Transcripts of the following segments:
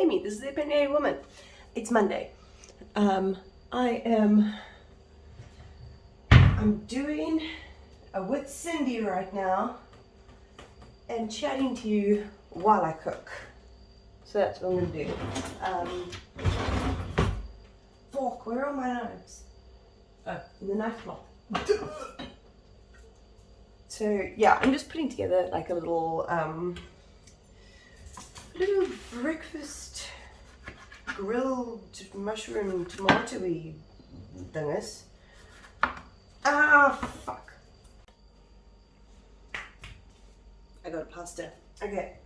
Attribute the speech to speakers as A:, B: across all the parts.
A: Amy. This is the Opinionated Woman. It's Monday. I'm doing a with Cindy right now and chatting to you while I cook. So that's what I'm going to do. Fork, where are my knives? Oh, in the knife cloth. So yeah, I'm just putting together like a little breakfast grilled mushroom tomatoey dingus. Ah, fuck. I got a pasta. Okay,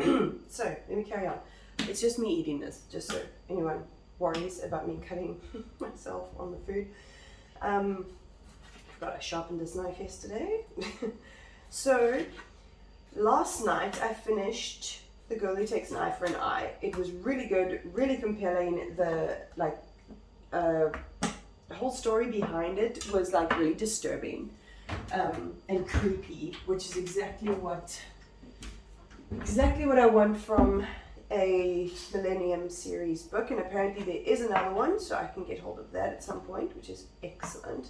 A: so let me carry on. It's just me eating this, just so anyone worries about me cutting myself on the food. Forgot I sharpened this knife yesterday. So last night I finished The Girl Who Takes an Eye for an Eye. It was really good, really compelling. The whole story behind it was like really disturbing and creepy, which is exactly what I want from a Millennium series book. And apparently there is another one, so I can get hold of that at some point, which is excellent.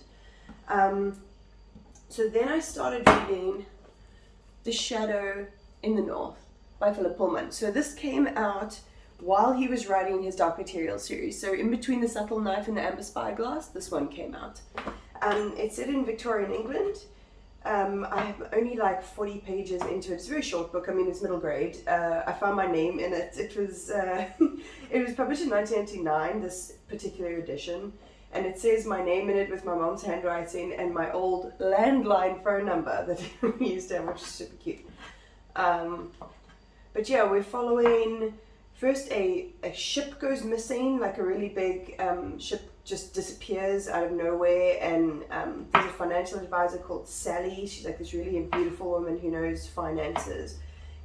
A: So then I started reading The Shadow in the North by Pullman. So this came out while he was writing his Dark Materials series. So in between The Subtle Knife and The Amber Spyglass, this one came out. It's set in Victorian England. I have only like 40 pages into it. It's a very short book. I mean, it's middle grade. I found my name in it. It was it was published in 1989, this particular edition. And it says my name in it with my mom's handwriting and my old landline phone number that we used to have, which is super cute. But yeah, we're following, first a ship goes missing, like a really big ship just disappears out of nowhere, and there's a financial advisor called Sally. She's like this really beautiful woman who knows finances,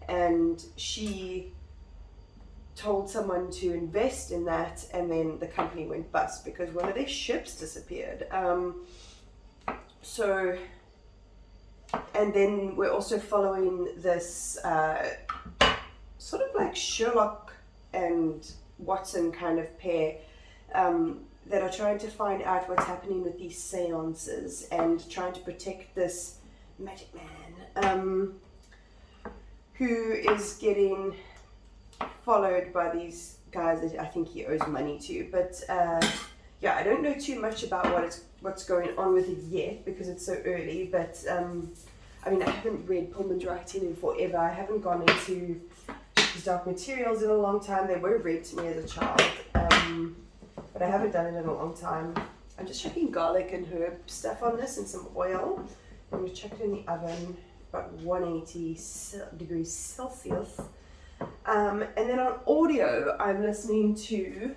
A: and she told someone to invest in that, and then the company went bust because one of their ships disappeared. And then we're also following this sort of like Sherlock and Watson kind of pair that are trying to find out what's happening with these seances and trying to protect this magic man who is getting followed by these guys that I think he owes money to. But yeah, I don't know too much about what's going on with it yet because it's so early. But I mean, I haven't read Pullman's writing in forever. I haven't gone into his Dark Materials in a long time. They were read to me as a child, but I haven't done it in a long time. I'm just chucking garlic and herb stuff on this and some oil. I'm going to chuck it in the oven, about 180 degrees Celsius. And then on audio, I'm listening to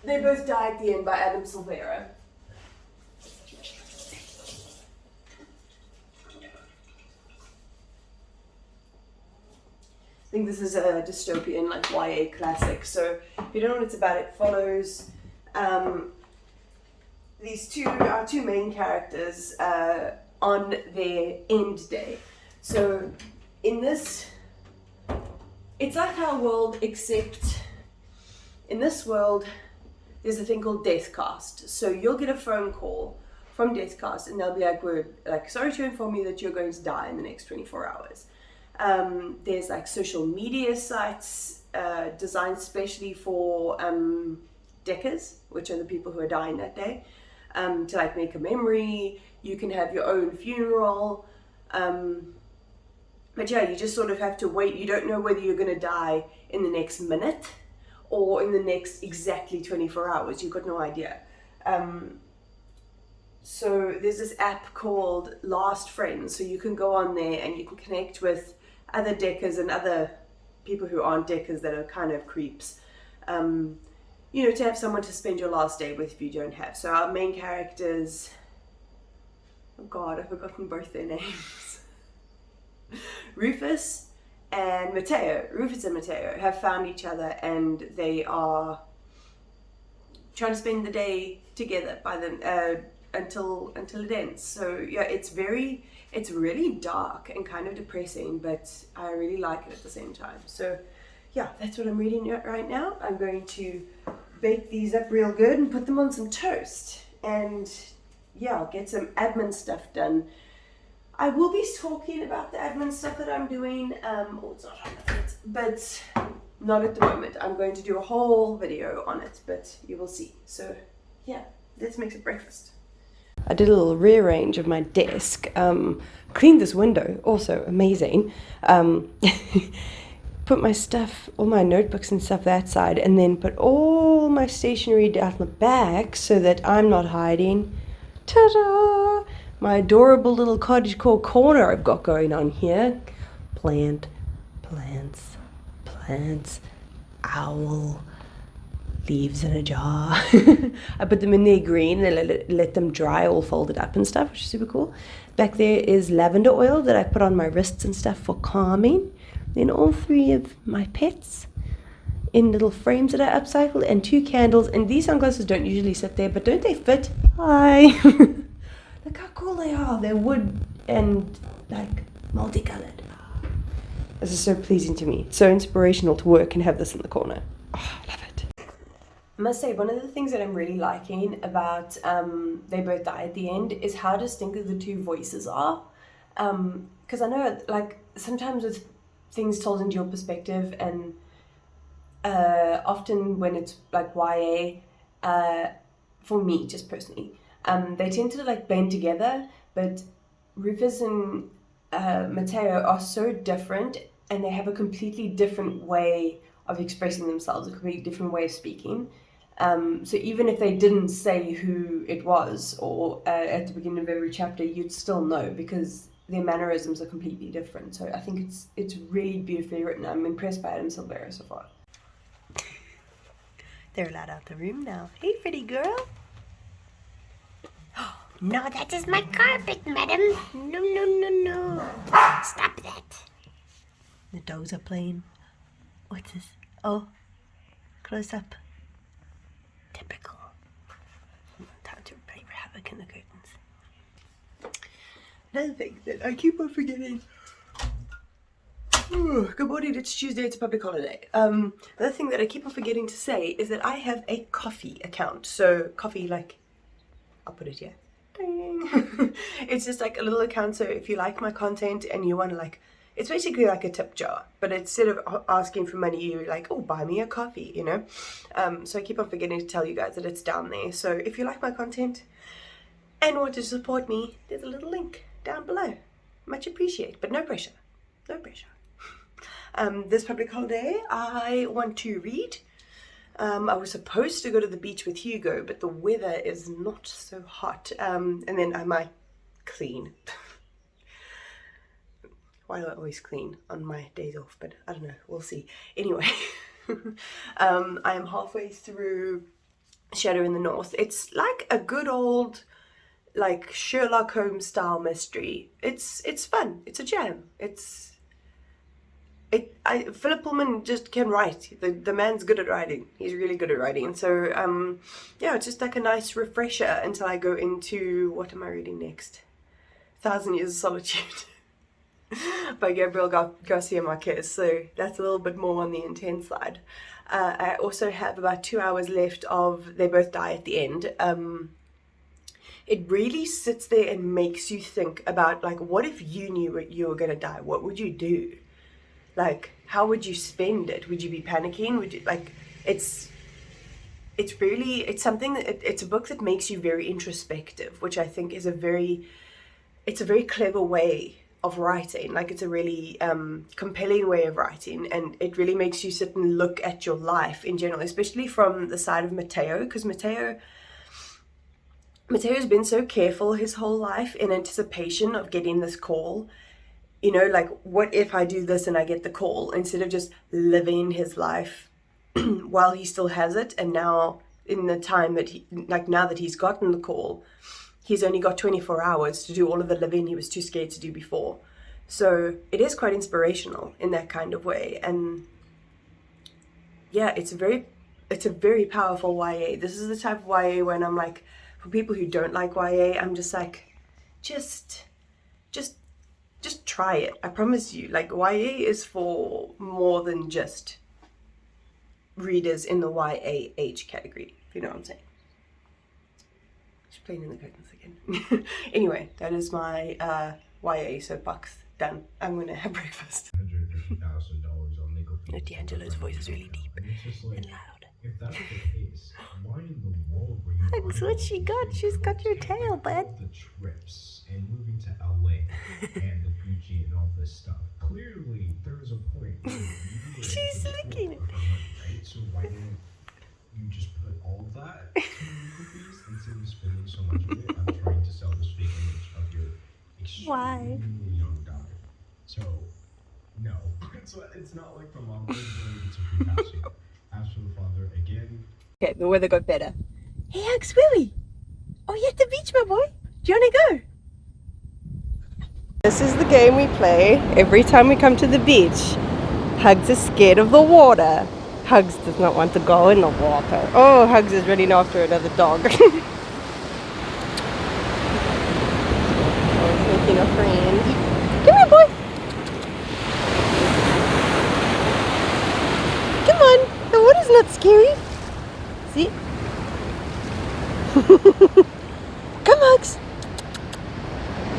A: They Both Die at the End by Adam Silvera. I think this is a dystopian, like YA classic. So if you don't know what it's about, it follows our two main characters on their end day. So in this, it's like our world, except in this world, there's a thing called Deathcast. So you'll get a phone call from Deathcast and they'll be like, we're like, sorry to inform you that you're going to die in the next 24 hours. There's like social media sites designed specially for deckers, which are the people who are dying that day, to like make a memory. You can have your own funeral. But yeah, you just sort of have to wait. You don't know whether you're going to die in the next minute or in the next exactly 24 hours. You've got no idea. So there's this app called Last Friends. So you can go on there and you can connect with other deckers and other people who aren't deckers that are kind of creeps. You know, to have someone to spend your last day with if you don't have. So our main characters, oh God, I've forgotten both their names. Rufus and Mateo have found each other and they are trying to spend the day together by them. until it ends. So yeah, it's really dark and kind of depressing, but I really like it at the same time. So yeah, that's what I'm reading right now. I'm going to bake these up real good and put them on some toast, and yeah, get some admin stuff done. I will be talking about the admin stuff that I'm doing, it's not on the feet, but not at the moment. I'm going to do a whole video on it, but you will see. So yeah, let's make some breakfast. I did a little rearrange of my desk, cleaned this window, also amazing. Put my stuff, all my notebooks and stuff that side, and then put all my stationery down the back so that I'm not hiding. Ta-da! My adorable little cottagecore corner I've got going on here. Plants, owl, leaves in a jar. I put them in there green and let them dry all folded up and stuff, which is super cool. Back there is lavender oil that I put on my wrists and stuff for calming. Then all 3 of my pets in little frames that I upcycled, and 2 candles. And these sunglasses don't usually sit there, but don't they fit? Hi! Look how cool they are. They're wood and like multicolored. This is so pleasing to me. It's so inspirational to work and have this in the corner. Oh, I love it. I must say, one of the things that I'm really liking about They Both Die at the End is how distinctive the 2 voices are. Because I know, like, sometimes with things told into your perspective, and often when it's like YA, for me, just personally, they tend to like blend together, but Rufus and Mateo are so different, and they have a completely different way of expressing themselves, a completely different way of speaking. So even if they didn't say who it was, or at the beginning of every chapter, you'd still know, because their mannerisms are completely different. So I think it's really beautifully written. I'm impressed by Adam Silvera so far. They're allowed out the room now. Hey, pretty girl.
B: No, that is my carpet, madam. No. Stop that.
A: The dogs are playing. What's this? Oh, close up. Typical. Time to play havoc in the curtains. Another thing that I keep on forgetting. Good morning, it's Tuesday, it's a public holiday. Another thing that I keep on forgetting to say is that I have a coffee account. So coffee, like, I'll put it here. Ding. It's just like a little account, so if you like my content and you want to, like, it's basically like a tip jar, but instead of asking for money, you're like, oh, buy me a coffee, you know? So I keep on forgetting to tell you guys that it's down there. So if you like my content and want to support me, there's a little link down below. Much appreciated, but no pressure. No pressure. This public holiday, I want to read. I was supposed to go to the beach with Hugo, but the weather is not so hot. And then I might clean. Why do I always clean on my days off? But I don't know, we'll see. Anyway, I am halfway through Shadow in the North. It's like a good old, like, Sherlock Holmes style mystery. It's fun. It's a jam. Philip Pullman just can write. The man's good at writing. He's really good at writing. So yeah, it's just like a nice refresher until I go into, what am I reading next? 1,000 Years of Solitude by Gabriel Garcia Marquez. So that's a little bit more on the intense side. I also have about 2 hours left of They Both Die at the End. It really sits there and makes you think about, like, what if you knew you were going to die? What would you do? Like, how would you spend it? Would you be panicking? Would you, like, it's something that, it's a book that makes you very introspective, which I think is a very clever way of writing. Like, it's a really compelling way of writing, and it really makes you sit and look at your life in general, especially from the side of Mateo, because Mateo's been so careful his whole life in anticipation of getting this call. You know, like, what if I do this and I get the call, instead of just living his life while he still has it. And now, in the time that now that he's gotten the call, he's only got 24 hours to do all of the living he was too scared to do before. So it is quite inspirational in that kind of way. And yeah, it's a very powerful YA. This is the type of YA when I'm like, for people who don't like YA, I'm just like, just try it. I promise you, like, YA is for more than just readers in the YA age category, if you know what I'm saying. Just playing in the curtains again. Anyway, that is my YA soapbox done. I'm gonna have breakfast.
C: $150,000 on legal fees.
A: D'Angelo's voice is really deep and loud.
C: If that's the case, why in the world were you
A: That's what she got. She's got your tail, bud.
C: the trips and moving to LA and the Gucci and all this stuff? Clearly, there is a point where you were
A: She's
C: able to
A: licking it.
C: afford money, right? So why didn't you just put all of that to legal fees instead of spending so much of it on trying to sell this fake image of your extremely young daughter? So, no. It's not like the mom was going to free house you. As for the father, again.
A: Okay, the weather got better. Hey, Hugs, where are we? Oh, you're at the beach, my boy. Do you want to go? This is the game we play every time we come to the beach. Hugs is scared of the water. Hugs does not want to go in the water. Oh, Hugs is running after another dog. Oh, he's making a friend. Come here, boy. Come on. The water's not scary. See? Come, Hugs.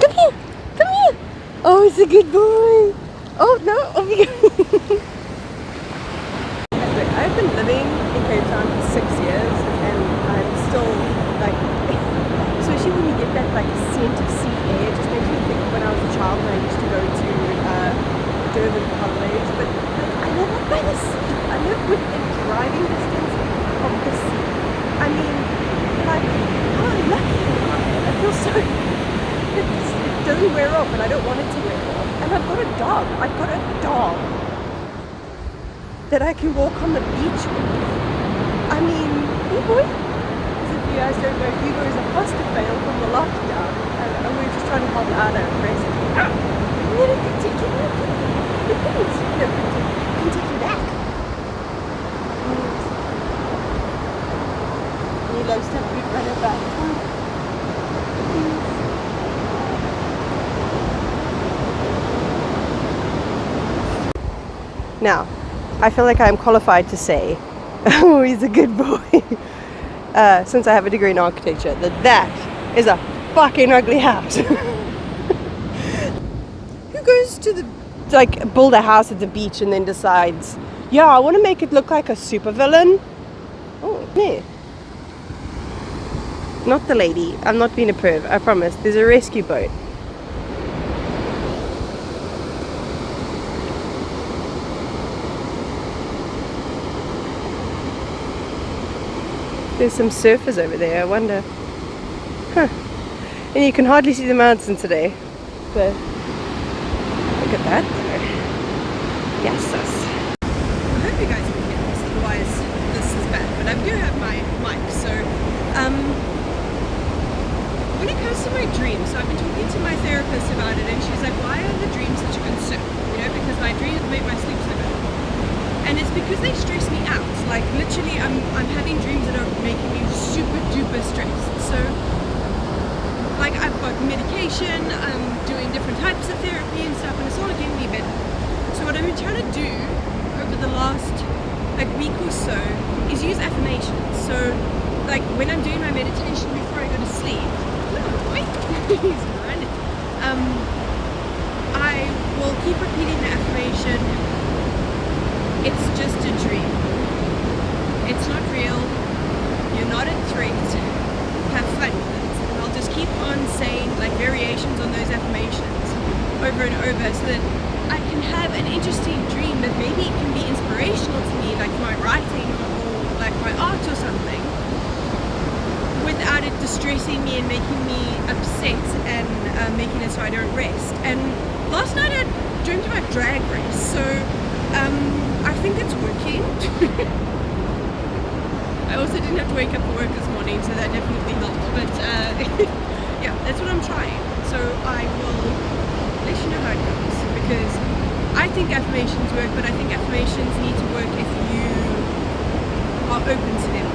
A: Come here. Come here. Oh, he's a good boy. Oh, no. Oh, my God. I've been living in Cape Town for 6 years, and I'm still, like, especially when you get that, like, scent of sea air, it just makes me think of when I was a child and I used to go to Durban for holidays. But, like, I live up by the sea. I live within driving distance of the sea. I mean, like, how lucky am I? I feel so, it doesn't wear off, and I don't want it to wear off. And I've got a dog. I've got a dog that I can walk on the beach with. I mean, hey boy. As if you guys don't know, Hugo is a foster fail from the lockdown, and we're just trying to help out and raise him. And then I can take you back. The things, you know, can take you back. And he loves to have run about. Now, I feel like I'm qualified to say, oh, he's a good boy, since I have a degree in architecture, that is a fucking ugly house. Who goes to the, like, build a house at the beach and then decides, yeah, I want to make it look like a supervillain? Oh, me. Not the lady. I'm not being a perv, I promise. There's a rescue boat. There's some surfers over there, I wonder. Huh. And you can hardly see the mountain today. But look at that there. Yes, sis. I hope you guys can hear this, otherwise this is bad. But I do have my mic, so when it comes to my dreams, so I've been talking to my therapist about it, and she's like, why are the dreams such a concern? You know, because my dreams make my sleep so bad. And it's because they stress me out. Like, literally, I'm having dreams that are making me super duper stressed. So, like, I've got medication, I'm doing different types of therapy and stuff, and it's all getting me better. So what I've been trying to do over the last, like, week or so is use affirmations. So, like, when I'm doing my meditation before I go to sleep, he's running. I will keep repeating the affirmation. It's just a dream. It's not real. You're not a threat. Have fun with it. And I'll just keep on saying, like, variations on those affirmations over and over so that I can have an interesting dream that maybe can be inspirational to me, like my writing or like my art or something, without it distressing me and making me upset and making it so I don't rest. And last night I dreamt about drag race, so I think it's working. I also didn't have to wake up for work this morning, so that definitely helped. But yeah, that's what I'm trying. So I will let you know how it goes, because I think affirmations work, but I think affirmations need to work if you are open to them.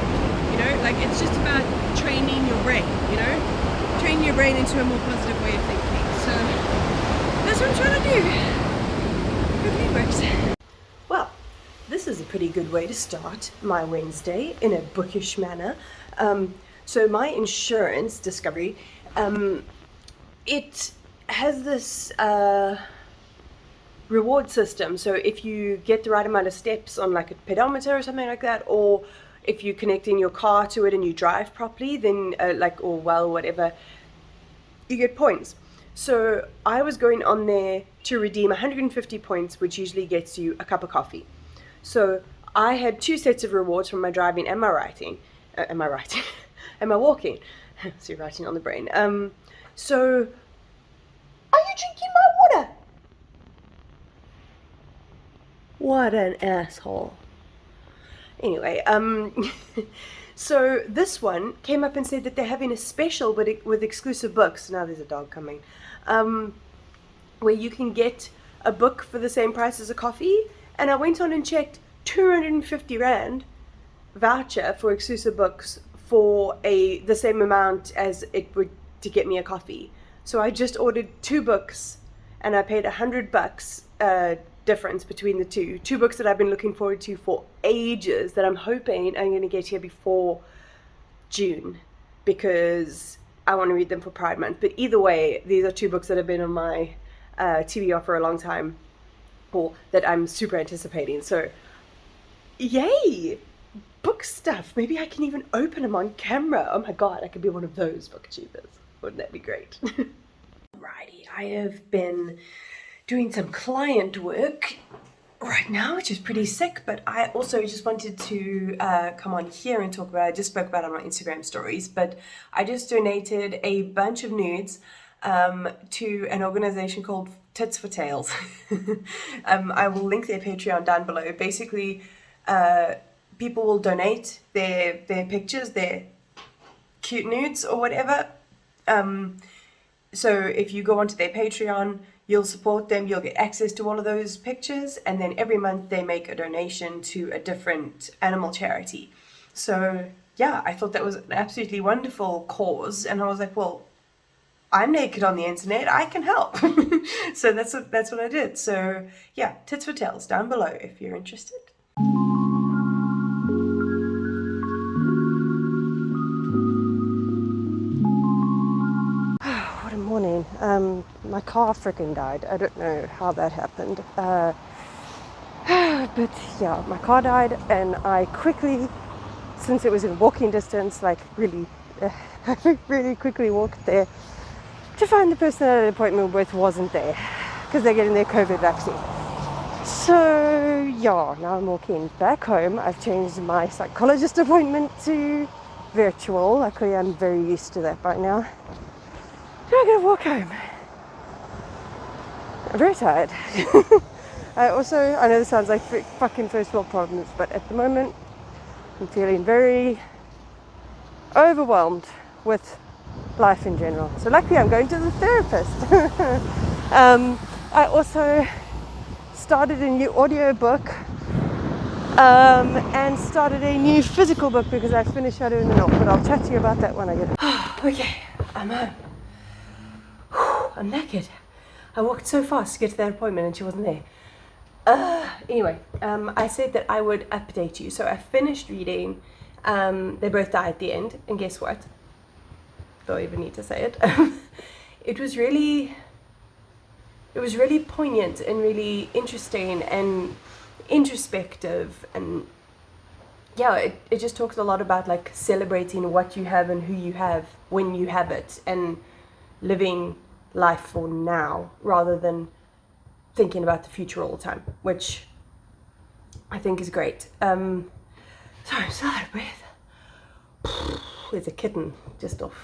A: You know, like
D: Like, it's just about training your brain, you know? Training your brain into a more positive way of thinking. So that's what I'm trying to do. Hopefully it works.
A: Well, this is a pretty good way to start my Wednesday in a bookish manner. So my insurance discovery, it has this reward system. So if you get the right amount of steps on like a pedometer or something like that, or if you connect in your car to it and you drive properly, then whatever, you get points. So I was going on there to redeem 150 points, which usually gets you a cup of coffee. So I had 2 sets of rewards from my driving and my writing. And my walking. So you're writing on the brain. So, are you drinking my water? What an asshole. Anyway, so this one came up and said that they're having a special with exclusive books. Now there's a dog coming. Where you can get a book for the same price as a coffee. And I went on and checked 250 Rand voucher for exclusive books for the same amount as it would to get me a coffee. So I just ordered 2 books and I paid $100 difference between the two books that I've been looking forward to for ages, that I'm hoping I'm going to get here before June because I want to read them for Pride Month. But either way, these are 2 books that have been on my TBR for a long time, or that I'm super anticipating. So yay, book stuff. Maybe I can even open them on camera. Oh my god, I could be one of those booktubers. Wouldn't that be great? Alrighty, I have been doing some client work right now, which is pretty sick, but I also just wanted to come on here and talk about, I just spoke about it on my Instagram stories, but I just donated a bunch of nudes to an organization called Tits for Tails. I will link their Patreon down below. Basically, people will donate their pictures, their cute nudes or whatever. So if you go onto their Patreon, you'll support them, you'll get access to all of those pictures, and then every month they make a donation to a different animal charity. So yeah, I thought that was an absolutely wonderful cause, and I was like, well, I'm naked on the internet, I can help. So that's what I did. So yeah, Tits for Tails down below if you're interested. What a morning. My car freaking died. I don't know how that happened. But yeah, my car died, and I quickly, since it was in walking distance, like really quickly walked there to find the person at an appointment with wasn't there because they're getting their COVID vaccine. So yeah, now I'm walking back home. I've changed my psychologist appointment to virtual. Luckily, I'm very used to that by now. So I'm gonna walk home. I'm very tired. I know this sounds like fucking first world problems, but at the moment I'm feeling very overwhelmed with life in general. So luckily I'm going to the therapist. I also started a new audio book and started a new physical book because I finished Shadow in the North, but I'll chat to you about that when I get it. Okay, I'm home. I'm naked. I walked so fast to get to that appointment and she wasn't there. Anyway, I said that I would update you. So I finished reading. They both die at the end, and guess what? Don't even need to say it. It was really poignant and really interesting and introspective, and yeah, it just talks a lot about like celebrating what you have and who you have when you have it, and living life for now rather than thinking about the future all the time, which I think is great. Sorry, I'm so out of breath. There's a kitten just off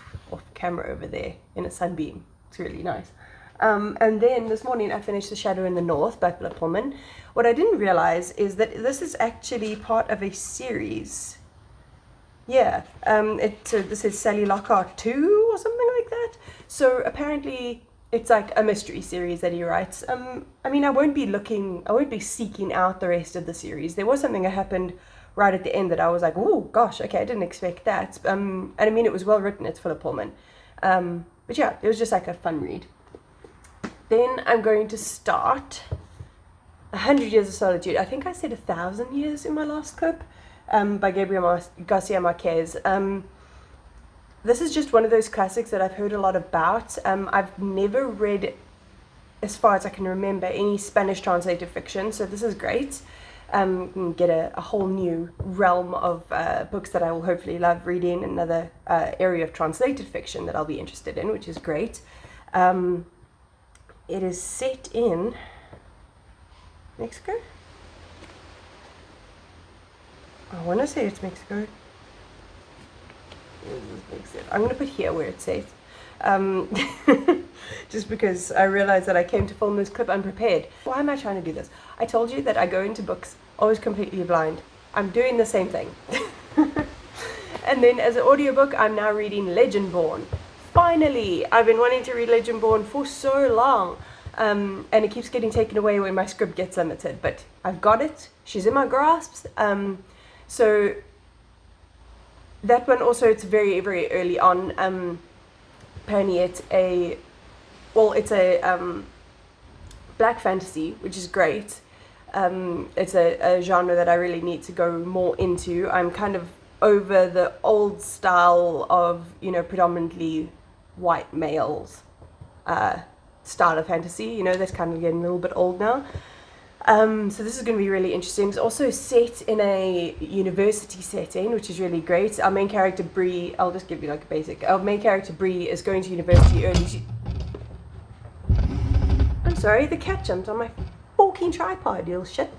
A: camera over there in a sunbeam. It's really nice. And then this morning I finished The Shadow in the North by Pullman. What I didn't realize is that this is actually part of a series. Yeah, this is Sally Lockhart 2 or something like that. So apparently it's like a mystery series that he writes. I mean, I won't be seeking out the rest of the series. There was something that happened right at the end that I was like, oh gosh, okay, I didn't expect that. And I mean, it was well written. It's Philip Pullman. But yeah, it was just like a fun read. Then I'm going to start 100 Years of Solitude. I think I said 1,000 years in my last clip, by Gabriel Garcia Marquez. This is just one of those classics that I've heard a lot about. I've never read, as far as I can remember, any Spanish translated fiction, so this is great. You can get a whole new realm of books that I will hopefully love reading, another area of translated fiction that I'll be interested in, which is great. It is set in Mexico? I want to say it's Mexico. I'm going to put here where it says. Just because I realized that I came to film this clip unprepared. Why am I trying to do this? I told you that I go into books always completely blind. I'm doing the same thing. And then as an audiobook, I'm now reading Legendborn. Finally! I've been wanting to read Legendborn for so long. And it keeps getting taken away when my script gets limited. But I've got it. She's in my grasp. So that one also, it's very, very early on. Apparently it's a black fantasy, which is great. It's a genre that I really need to go more into. I'm kind of over the old style of, you know, predominantly white males style of fantasy. You know, that's kind of getting a little bit old now. So this is going to be really interesting. It's also set in a university setting, which is really great. Our main character, Bree, I'll just give you like a basic. Our main character, Bree, is going to university early. I'm sorry, the cat jumped on my fucking tripod, you little shit.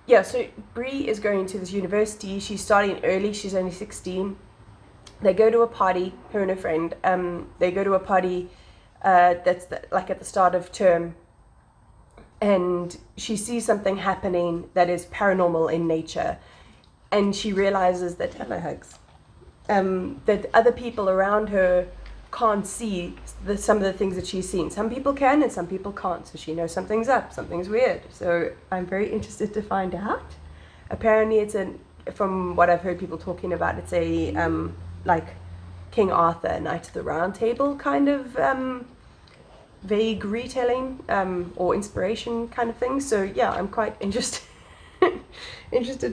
A: Yeah, so Bree is going to this university. She's starting early. She's only 16. They go to a party, her and her friend. They go to a party that's like at the start of term. And she sees something happening that is paranormal in nature, and she realizes that, hello hugs, that other people around her can't see some of the things that she's seen. Some people can and some people can't, so she knows something's up, something's weird. So I'm very interested to find out. Apparently it's from what I've heard people talking about, it's a like King Arthur, Knight of the Round Table kind of vague retelling or inspiration kind of thing. So yeah, I'm quite interested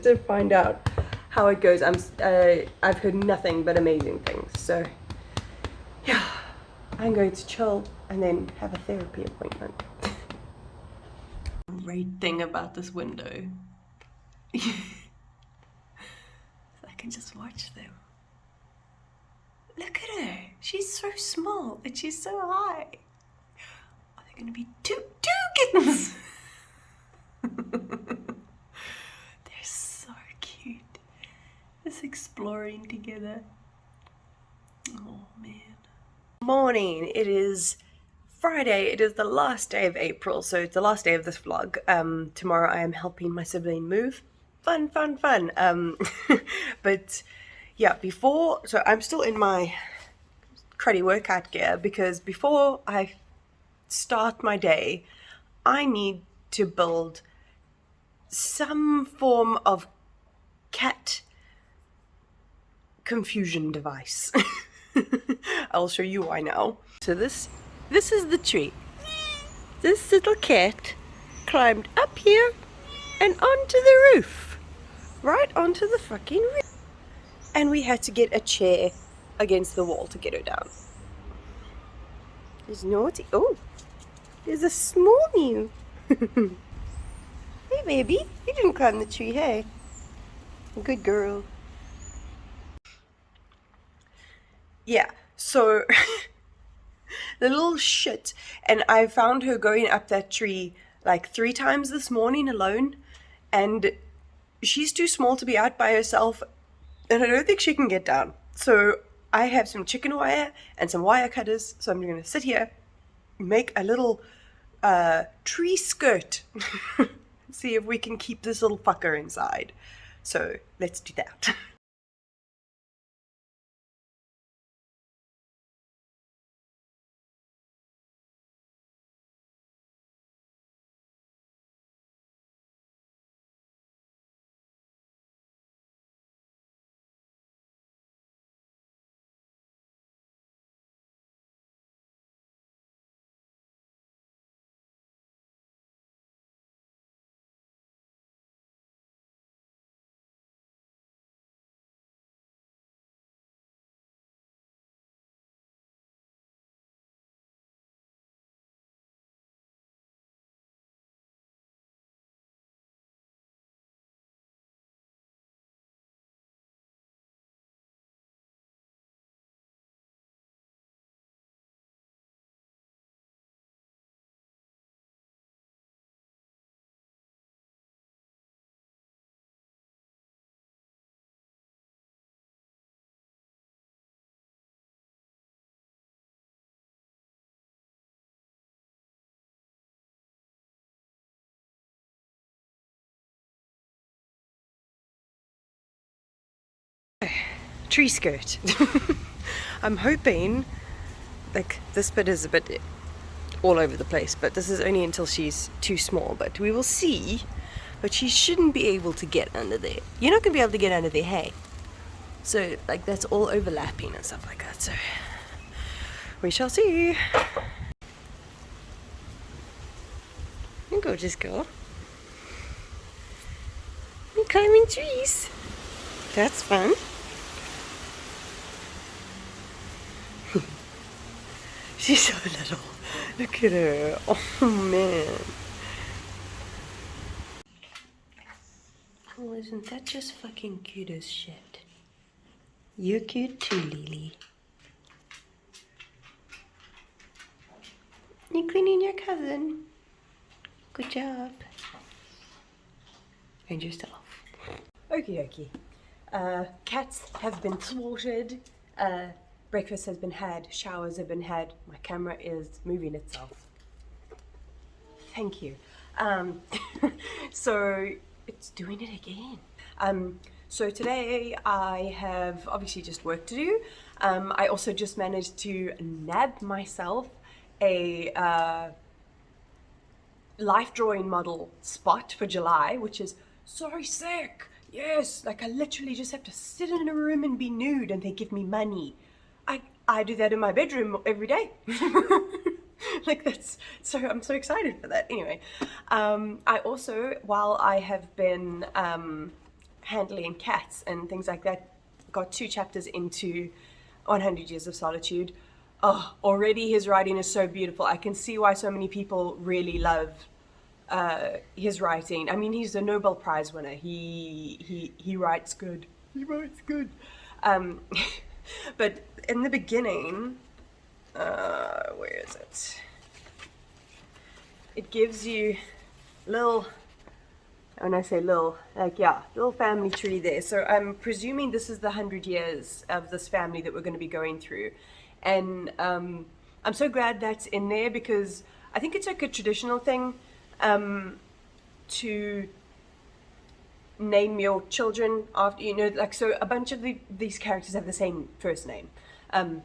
A: to find out how it goes. I've heard nothing but amazing things. So yeah, I'm going to chill and then have a therapy appointment. Great thing about this window, I can just watch them. Look at her. She's so small and she's so high. Gonna be two kittens. They're so cute, just exploring together. Oh man. Morning. It is Friday. It is the last day of April, so it's the last day of this vlog. Tomorrow I am helping my sibling move. Fun. But yeah, so I'm still in my cruddy workout gear, because before I start my day, I need to build some form of cat confusion device. I'll show you why now. So this is the tree. This little cat climbed up here and onto the roof. Right onto the fucking roof. And we had to get a chair against the wall to get her down. It's naughty. Oh, there's a small mew. Hey baby, you didn't climb the tree, hey? Good girl. Yeah, so the little shit, and I found her going up that tree like 3 times this morning alone, and she's too small to be out by herself, and I don't think she can get down. So I have some chicken wire and some wire cutters, so I'm going to sit here, make a little tree skirt, see if we can keep this little fucker inside. So let's do that. tree skirt. I'm hoping, like, this bit is a bit all over the place, but this is only until she's too small, but we will see. But she shouldn't be able to get under there. You're not going to be able to get under there, hey? So, like, that's all overlapping and stuff like that, so we shall see. You gorgeous girl. You're climbing trees. That's fun. She's so little. Look at her. Oh man. Oh, isn't that just fucking cute as shit? You're cute too, Lily. You're cleaning your cousin. Good job. And yourself. Okie dokie. Cats have been slaughtered. Breakfast has been had. Showers have been had. My camera is moving itself. Thank you. So it's doing it again. So today I have obviously just work to do. I also just managed to nab myself a life drawing model spot for July, which is so sick. Yes, like I literally just have to sit in a room and be nude and they give me money. I do that in my bedroom every day. Like that's so, I'm so excited for that. Anyway, I also, while I have been handling cats and things like that, got 2 chapters into 100 Years of Solitude. Oh, already his writing is so beautiful. I can see why so many people really love his writing. I mean, he's a Nobel Prize winner. He writes good. He writes good. But in the beginning, where is it? It gives you little, when I say little, like, yeah, little family tree there. So I'm presuming this is the 100 years of this family that we're going to be going through. And I'm so glad that's in there because I think it's like a traditional thing to name your children after, you know, like, so a bunch of these characters have the same first name.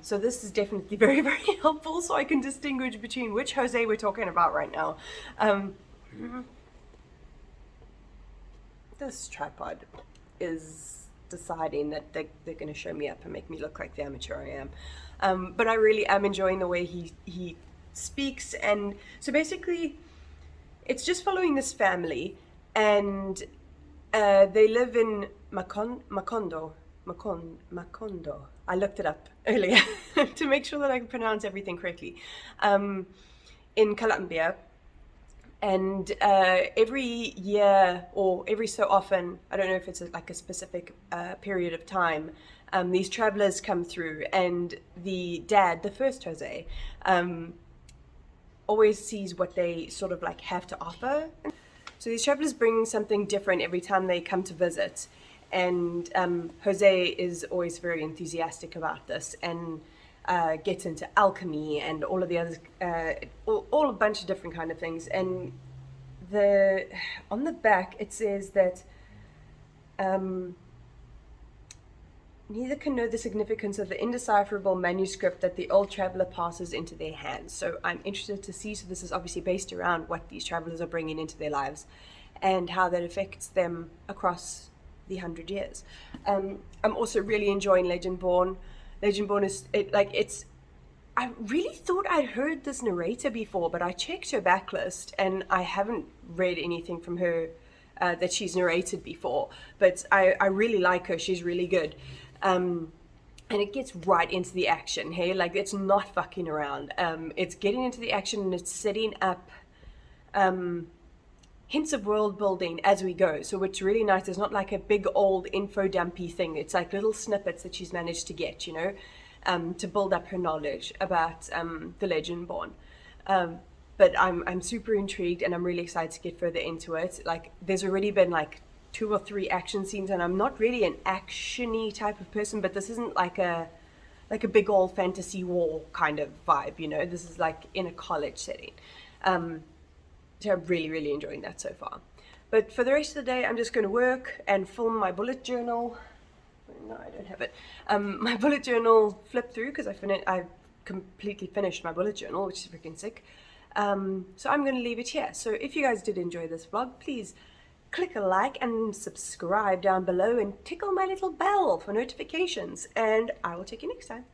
A: So this is definitely very, very helpful so I can distinguish between which Jose we're talking about right now. This tripod is deciding that they're going to show me up and make me look like the amateur I am. But I really am enjoying the way he speaks. And so basically, it's just following this family, and they live in Macondo. I looked it up earlier to make sure that I can pronounce everything correctly. In Colombia. And every year or every so often, I don't know if it's like a specific period of time, these travelers come through, and the dad, the first Jose, always sees what they sort of like have to offer. So these travelers bring something different every time they come to visit. And Jose is always very enthusiastic about this and gets into alchemy and all of the others, all a bunch of different kind of things. And on the back it says that neither can know the significance of the indecipherable manuscript that the old traveler passes into their hands. So I'm interested to see, so this is obviously based around what these travelers are bringing into their lives and how that affects them across the 100 years. I'm also really enjoying Legendborn. Legendborn is, I really thought I'd heard this narrator before, but I checked her backlist and I haven't read anything from her that she's narrated before. But I really like her. She's really good. And it gets right into the action, hey? Like, it's not fucking around. It's getting into the action and it's setting up hints of world building as we go. So what's really nice, it's not like a big old info dumpy thing. It's like little snippets that she's managed to get, you know, to build up her knowledge about the Legendborn. But I'm super intrigued and I'm really excited to get further into it. Like, there's already been like 2 or 3 action scenes, and I'm not really an action-y type of person, but this isn't like a big old fantasy war kind of vibe, you know. This is like in a college setting. So I'm really, really enjoying that so far. But for the rest of the day, I'm just going to work and film my bullet journal, No, I don't have it. My bullet journal flipped through because I completely finished my bullet journal, which is freaking sick. So I'm going to leave it here. So if you guys did enjoy this vlog, please click a like and subscribe down below and tickle my little bell for notifications. And I will take you next time.